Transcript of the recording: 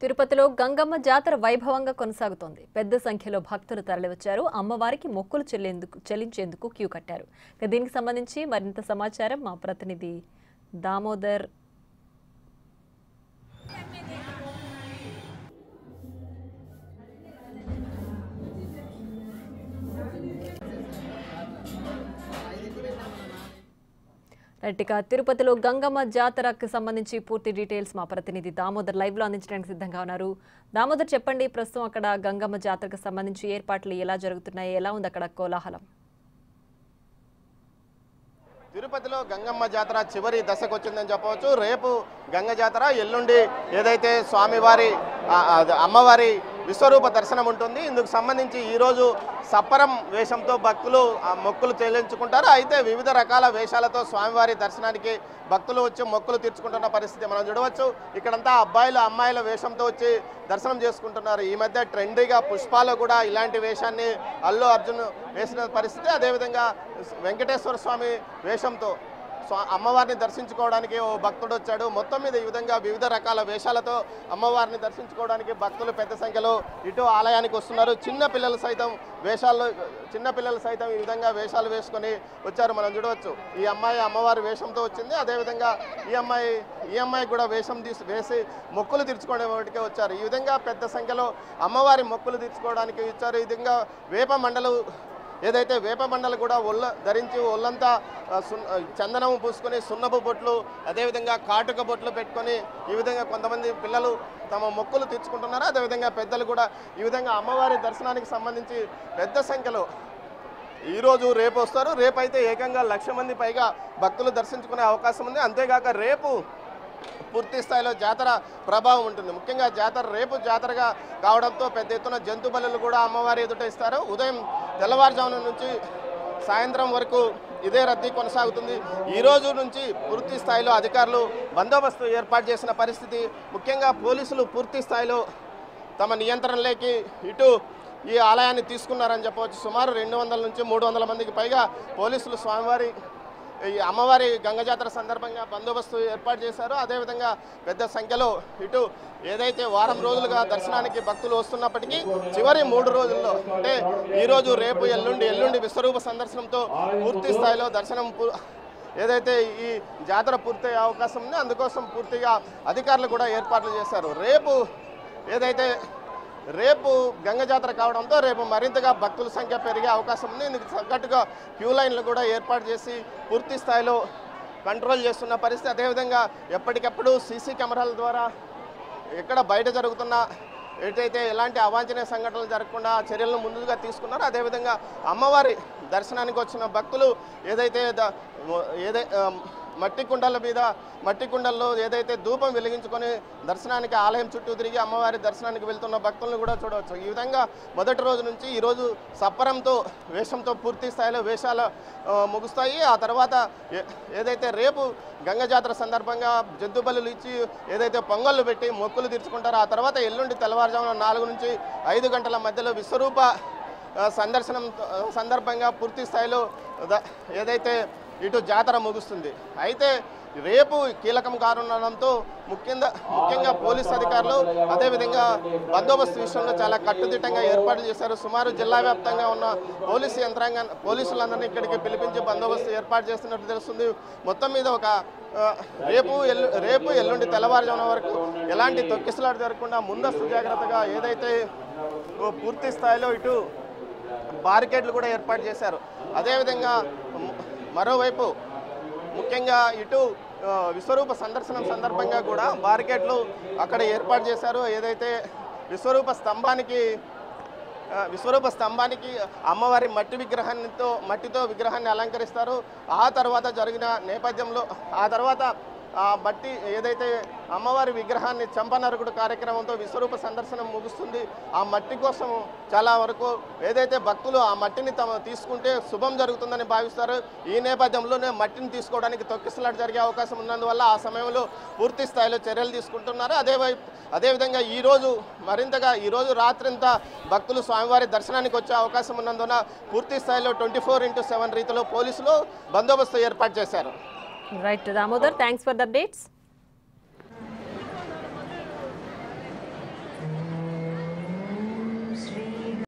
తిరుపతిలో గంగమ్మ జాతర వైభవంగా కొనసాగుతోంది. పెద్ద సంఖ్యలో భక్తులు తరలివచ్చారు. అమ్మవారికి మొక్కులు చెల్లించేందుకు క్యూ కట్టారు. దీనికి సంబంధించి మరింత సమాచారం మా ప్రతినిధి దామోదర్ రైట్గా తిరుపతిలో గంగమ్మ జాతరకు సంబంధించి పూర్తి డీటెయిల్స్ మా ప్రతినిధి దామోదర్ లైవ్ లో అందించడానికి సిద్ధంగా ఉన్నారు. దామోదర్ చెప్పండి, ప్రస్తుతం అక్కడ గంగమ్మ జాతరకు సంబంధించి ఏర్పాట్లు ఎలా జరుగుతున్నాయి, ఎలా ఉంది అక్కడ కోలాహలం? తిరుపతిలో గంగమ్మ జాతర చివరి దశకు వచ్చిందని చెప్పవచ్చు. రేపు గంగ జాతర, ఎల్లుండి ఏదైతే స్వామివారి అమ్మవారి విశ్వరూప దర్శనం ఉంటుంది. ఇందుకు సంబంధించి ఈరోజు సప్పరం వేషంతో భక్తులు మొక్కులు చెల్లించుకుంటారు. అయితే వివిధ రకాల వేషాలతో స్వామివారి దర్శనానికి భక్తులు వచ్చి మొక్కులు తీర్చుకుంటున్న పరిస్థితి మనం చూడవచ్చు. ఇక్కడంతా అబ్బాయిలు అమ్మాయిల వేషంతో వచ్చి దర్శనం చేసుకుంటున్నారు. ఈ మధ్య ట్రెండీగా పుష్పాలో కూడా ఇలాంటి వేషాన్ని అల్లు అర్జున్ వేసిన పరిస్థితి. అదేవిధంగా వెంకటేశ్వర స్వామి వేషంతో అమ్మవారిని దర్శించుకోవడానికి ఓ భక్తుడు వచ్చాడు. మొత్తం మీద ఈ విధంగా వివిధ రకాల వేషాలతో అమ్మవారిని దర్శించుకోవడానికి భక్తులు పెద్ద సంఖ్యలో ఇటు ఆలయానికి వస్తున్నారు. చిన్నపిల్లలు సైతం ఈ విధంగా వేషాలు వేసుకొని వచ్చారు. మనం చూడవచ్చు, ఈ అమ్మాయి అమ్మవారి వేషంతో వచ్చింది. అదేవిధంగా ఈ అమ్మాయి కూడా వేషం వేసి మొక్కులు తీర్చుకోవడానికి వచ్చారు. ఈ విధంగా పెద్ద సంఖ్యలో అమ్మవారి మొక్కులు తీర్చుకోవడానికి ఇచ్చారు. ఈ విధంగా వేప మండలు కూడా ధరించి ఒళ్ళంతా చందనం పూసుకొని సున్నపు బొట్లు, అదేవిధంగా కాటుక బొట్లు పెట్టుకొని ఈ విధంగా కొంతమంది పిల్లలు తమ మొక్కులు తీర్చుకుంటున్నారు. అదేవిధంగా పెద్దలు కూడా ఈ విధంగా అమ్మవారి దర్శనానికి సంబంధించి పెద్ద సంఖ్యలో ఈరోజు రేపు వస్తారు. రేపు అయితే ఏకంగా 1,00,000 మంది పైగా భక్తులు దర్శించుకునే అవకాశం ఉంది. అంతేగాక రేపు పూర్తి స్థాయిలో జాతర ప్రభావం ఉంటుంది. ముఖ్యంగా రేపు జాతరగా కావడంతో పెద్ద ఎత్తున జంతు బలులు కూడా అమ్మవారి ఎదుట ఇస్తారు. ఉదయం తెల్లవారుజామున నుంచి సాయంత్రం వరకు ఇదే రద్దీ కొనసాగుతుంది. ఈ రోజు నుంచి పూర్తి స్థాయిలో అధికారులు బందోబస్తు ఏర్పాటు చేసిన పరిస్థితి. ముఖ్యంగా పోలీసులు పూర్తి స్థాయిలో తమ నియంత్రణలోకి ఇటు ఈ ఆలయాన్ని తీసుకున్నారని చెప్పవచ్చు. సుమారు 200 నుంచి 300 మందికి పైగా పోలీసులు స్వామివారి ఈ అమ్మవారి గంగ జాతర సందర్భంగా బందోబస్తు ఏర్పాటు చేశారు. అదేవిధంగా పెద్ద సంఖ్యలో ఇటు ఏదైతే వారం రోజులుగా దర్శనానికి భక్తులు వస్తున్నప్పటికీ చివరి 3 రోజుల్లో అంటే ఈరోజు రేపు ఎల్లుండి విశ్వరూప సందర్శనంతో పూర్తి స్థాయిలో దర్శనం ఏదైతే ఈ జాతర పూర్తయ్యే అవకాశం ఉందో అందుకోసం పూర్తిగా అధికారులు కూడా ఏర్పాట్లు చేశారు. రేపు గంగ జాతర కావడంతో రేపు మరింతగా భక్తుల సంఖ్య పెరిగే అవకాశం ఉంది. ఇందుకు తగ్గట్టుగా క్యూ లైన్లు కూడా ఏర్పాటు చేసి పూర్తి స్థాయిలో కంట్రోల్ చేస్తున్న పరిస్థితి. అదేవిధంగా ఎప్పటికప్పుడు సీసీ కెమెరాల ద్వారా ఎక్కడ బయట జరుగుతున్న ఎలాంటి అవాంఛనీయ సంఘటనలు జరగకుండా చర్యలను ముందుగా తీసుకున్నారు. అదేవిధంగా అమ్మవారి దర్శనానికి వచ్చిన భక్తులు మట్టి కుండల్లో ఏదైతే ధూపం వెలిగించుకొని దర్శనానికి ఆలయం చుట్టూ తిరిగి అమ్మవారి దర్శనానికి వెళ్తున్న భక్తులను కూడా చూడవచ్చు. ఈ విధంగా మొదటి రోజు నుంచి ఈరోజు సప్పరంతో వేషంతో పూర్తి స్థాయిలో వేషాలు ముగుస్తాయి. ఆ తర్వాత ఏదైతే రేపు గంగ జాతర సందర్భంగా జంతు బలులు ఇచ్చి ఏదైతే పొంగళ్ళు పెట్టి మొక్కులు తీర్చుకుంటారో ఆ తర్వాత ఎల్లుండి తెల్లవారుజామున 4 నుంచి 5 గంటల మధ్యలో విశ్వరూప సందర్శనం సందర్భంగా పూర్తి స్థాయిలో ఏదైతే ఇటు జాతర ముగుస్తుంది. అయితే రేపు కీలకం కానుండడంతో ముఖ్యంగా పోలీసు అధికారులు అదేవిధంగా బందోబస్తు విషయంలో చాలా కట్టుదిట్టంగా ఏర్పాట్లు చేశారు. సుమారు జిల్లా వ్యాప్తంగా ఉన్న పోలీసులందరినీ ఇక్కడికి పిలిపించి బందోబస్తు ఏర్పాటు చేస్తున్నట్టు తెలుస్తుంది. మొత్తం మీద రేపు ఎల్లుండి తెల్లవారుజామున వరకు ఎలాంటి తొక్కిసలాట జరగకుండా ముందస్తు జాగ్రత్తగా ఏదైతే పూర్తి స్థాయిలో ఇటు బారికేడ్లు కూడా ఏర్పాటు చేశారు. అదేవిధంగా మరోవైపు ముఖ్యంగా ఇటు విశ్వరూప సందర్శనం సందర్భంగా కూడా బారికేడ్లు అక్కడ ఏర్పాటు చేశారు. ఏదైతే విశ్వరూప స్తంభానికి అమ్మవారి మట్టితో విగ్రహాన్ని అలంకరిస్తారు. ఆ తర్వాత జరిగిన నేపథ్యంలో బట్టి ఏదైతే అమ్మవారి విగ్రహాన్ని చంపనరకుడు కార్యక్రమంతో విశ్వరూప సందర్శనం ముగుస్తుంది. ఆ మట్టి కోసం చాలా వరకు ఏదైతే భక్తులు ఆ మట్టిని తీసుకుంటే శుభం జరుగుతుందని భావిస్తారు. ఈ నేపథ్యంలోనే మట్టిని తీసుకోవడానికి తొక్కిసలాట జరిగే అవకాశం ఉన్నందువల్ల ఆ సమయంలో పూర్తి స్థాయిలో చర్యలు తీసుకుంటున్నారు. అదేవిధంగా ఈరోజు రాత్రింతా భక్తులు స్వామివారి దర్శనానికి వచ్చే అవకాశం ఉన్నందున పూర్తి స్థాయిలో 24/7 రీతిలో పోలీసులు బందోబస్తు ఏర్పాటు చేశారు. Right, Damodar. Thanks for the updates.